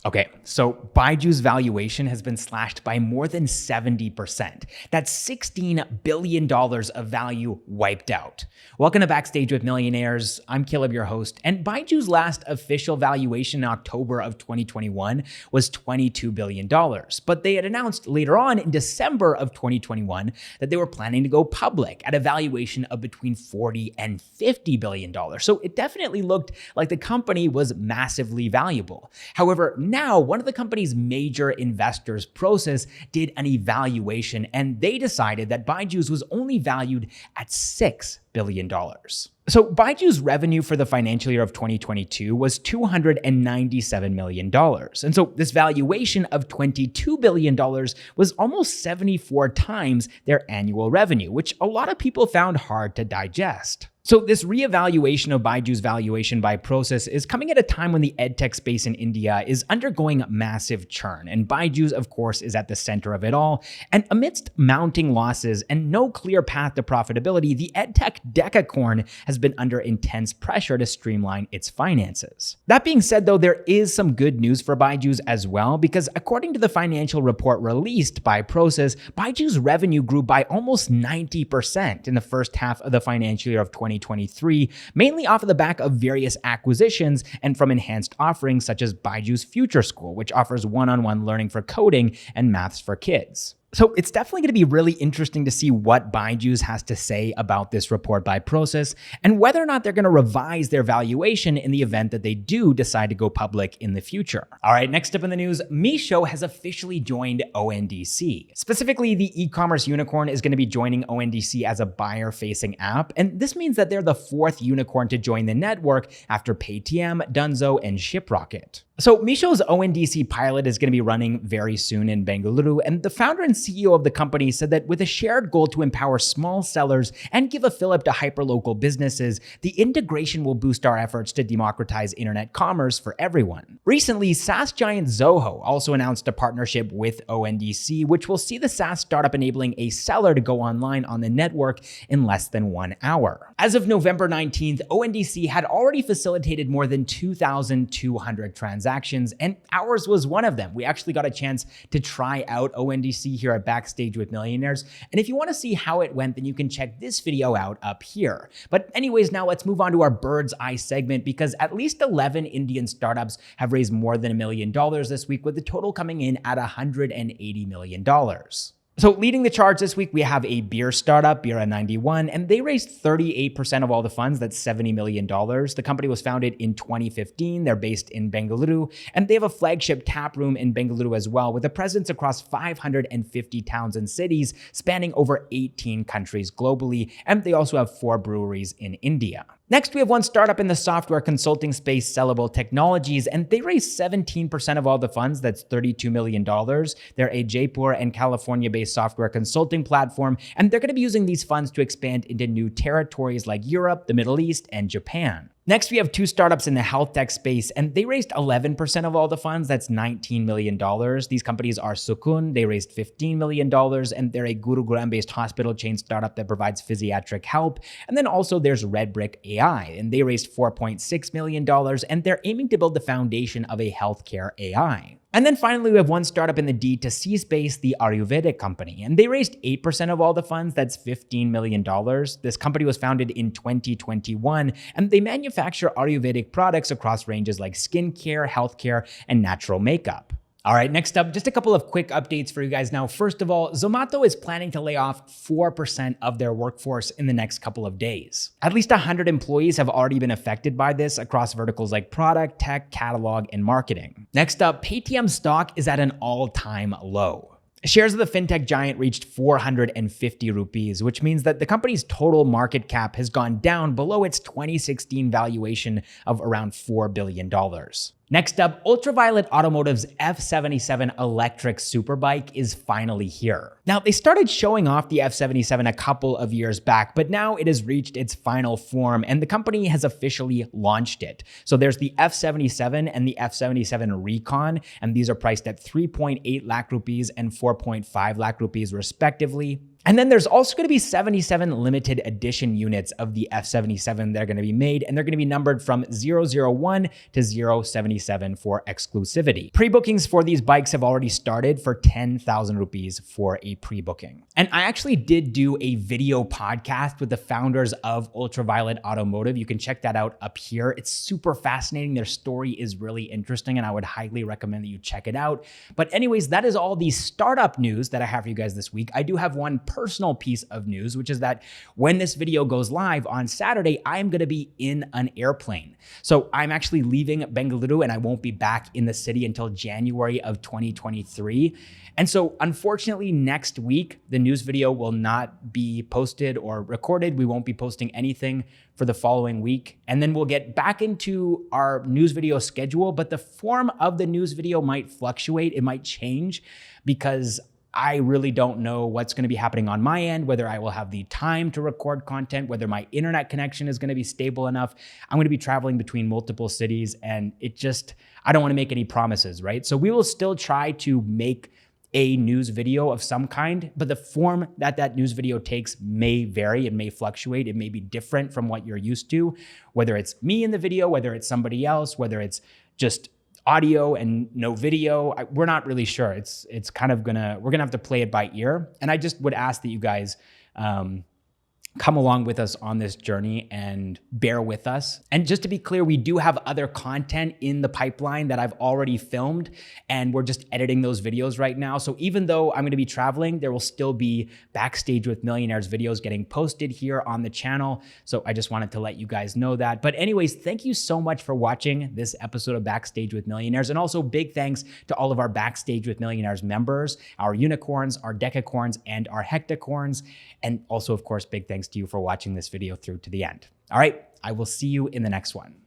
Okay, so BYJU'S valuation has been slashed by more than 70%. That's $16 billion of value wiped out. Welcome to Backstage with Millionaires. I'm Caleb, your host, and BYJU'S last official valuation in October of 2021 was $22 billion. But they had announced later on in December of 2021 that they were planning to go public at a valuation of between $40 and $50 billion. So it definitely looked like the company was massively valuable. However, now, one of the company's major investors, Prosus, did an evaluation and they decided that BYJU'S was only valued at $6 billion. So BYJU'S revenue for the financial year of 2022 was $297 million. And so this valuation of $22 billion was almost 74 times their annual revenue, which a lot of people found hard to digest. So this reevaluation of BYJU'S valuation by Prosus is coming at a time when the edtech space in India is undergoing massive churn, and BYJU'S, of course, is at the center of it all. And amidst mounting losses and no clear path to profitability, the edtech decacorn has been under intense pressure to streamline its finances. That being said, though, there is some good news for BYJU'S as well, because according to the financial report released by Prosus, BYJU'S revenue grew by almost 90% in the first half of the financial year of 2023, mainly off of the back of various acquisitions and from enhanced offerings such as BYJU'S Future School, which offers one-on-one learning for coding and maths for kids. So it's definitely going to be really interesting to see what BYJU'S has to say about this report by Prosus and whether or not they're going to revise their valuation in the event that they do decide to go public in the future. All right, next up in the news, Meesho has officially joined ONDC. Specifically, the e-commerce unicorn is going to be joining ONDC as a buyer-facing app, and this means that they're the fourth unicorn to join the network after Paytm, Dunzo, and Shiprocket. So Meesho's ONDC pilot is going to be running very soon in Bengaluru, and the founder and CEO of the company said that with a shared goal to empower small sellers and give a fillip to hyperlocal businesses, the integration will boost our efforts to democratize internet commerce for everyone. Recently, SaaS giant Zoho also announced a partnership with ONDC, which will see the SaaS startup enabling a seller to go online on the network in less than 1 hour. As of November 19th, ONDC had already facilitated more than 2,200 transactions, and ours was one of them. We actually got a chance to try out ONDC here at Backstage with Millionaires, and if you want to see how it went, then you can check this video out up here. But anyways, now let's move on to our bird's eye segment, because at least 11 Indian startups have raised more than $1 million this week, with the total coming in at $180 million. So leading the charge this week, we have a beer startup, Bira91, and they raised 38% of all the funds. That's $70 million. The company was founded in 2015. They're based in Bengaluru, and they have a flagship tap room in Bengaluru as well, with a presence across 550 towns and cities spanning over 18 countries globally. And they also have 4 breweries in India. Next, we have one startup in the software consulting space, Sellable Technologies, and they raised 17% of all the funds. That's $32 million. They're a Jaipur and California-based software consulting platform, and they're going to be using these funds to expand into new territories like Europe, the Middle East, and Japan. Next, we have 2 startups in the health tech space, and they raised 11% of all the funds. That's $19 million. These companies are Sukun. They raised $15 million, and they're a Gurugram-based hospital chain startup that provides physiatric help. And then also there's Red Brick AI, and they raised $4.6 million, and they're aiming to build the foundation of a healthcare AI. And then finally, we have one startup in the D2C space, the Ayurvedic company, and they raised 8% of all the funds. That's $15 million. This company was founded in 2021, and they manufacture Ayurvedic products across ranges like skincare, healthcare, and natural makeup. All right, next up, just a couple of quick updates for you guys now. First of all, Zomato is planning to lay off 4% of their workforce in the next couple of days. At least 100 employees have already been affected by this across verticals like product, tech, catalog, and marketing. Next up, Paytm stock is at an all-time low. Shares of the fintech giant reached 450 rupees, which means that the company's total market cap has gone down below its 2016 valuation of around $4 billion. Next up, Ultraviolette Automotive's F77 Electric Superbike is finally here. Now, they started showing off the F77 a couple of years back, but now it has reached its final form and the company has officially launched it. So there's the F77 and the F77 Recon, and these are priced at 3.8 lakh rupees and 4.5 lakh rupees respectively. And then there's also going to be 77 limited edition units of the F77 that are going to be made, and they're going to be numbered from 001 to 077 for exclusivity. Pre-bookings for these bikes have already started for 10,000 rupees for a pre-booking. And I actually did do a video podcast with the founders of Ultraviolette Automotive. You can check that out up here. It's super fascinating. Their story is really interesting, and I would highly recommend that you check it out. But anyways, that is all the startup news that I have for you guys this week. I do have one personal piece of news, which is that when this video goes live on Saturday, I am going to be in an airplane. So I'm actually leaving Bengaluru and I won't be back in the city until January of 2023. And so unfortunately, next week, the news video will not be posted or recorded. We won't be posting anything for the following week. And then we'll get back into our news video schedule, but the form of the news video might fluctuate. It might change because I really don't know what's going to be happening on my end, whether I will have the time to record content, whether my internet connection is going to be stable enough. I'm going to be traveling between multiple cities, and I don't want to make any promises, right? So we will still try to make a news video of some kind, but the form that that news video takes may vary. It may fluctuate. It may be different from what you're used to, whether it's me in the video, whether it's somebody else, whether it's just audio and no video. We're not really sure. It's kind of we're gonna have to play it by ear. And I just would ask that you guys come along with us on this journey and bear with us. And just to be clear, we do have other content in the pipeline that I've already filmed, and we're just editing those videos right now. So even though I'm gonna be traveling, there will still be Backstage with Millionaires videos getting posted here on the channel. So I just wanted to let you guys know that. But anyways, thank you so much for watching this episode of Backstage with Millionaires. And also big thanks to all of our Backstage with Millionaires members, our unicorns, our decacorns, and our hectacorns. And also, of course, big thanks to you for watching this video through to the end. All right, I will see you in the next one.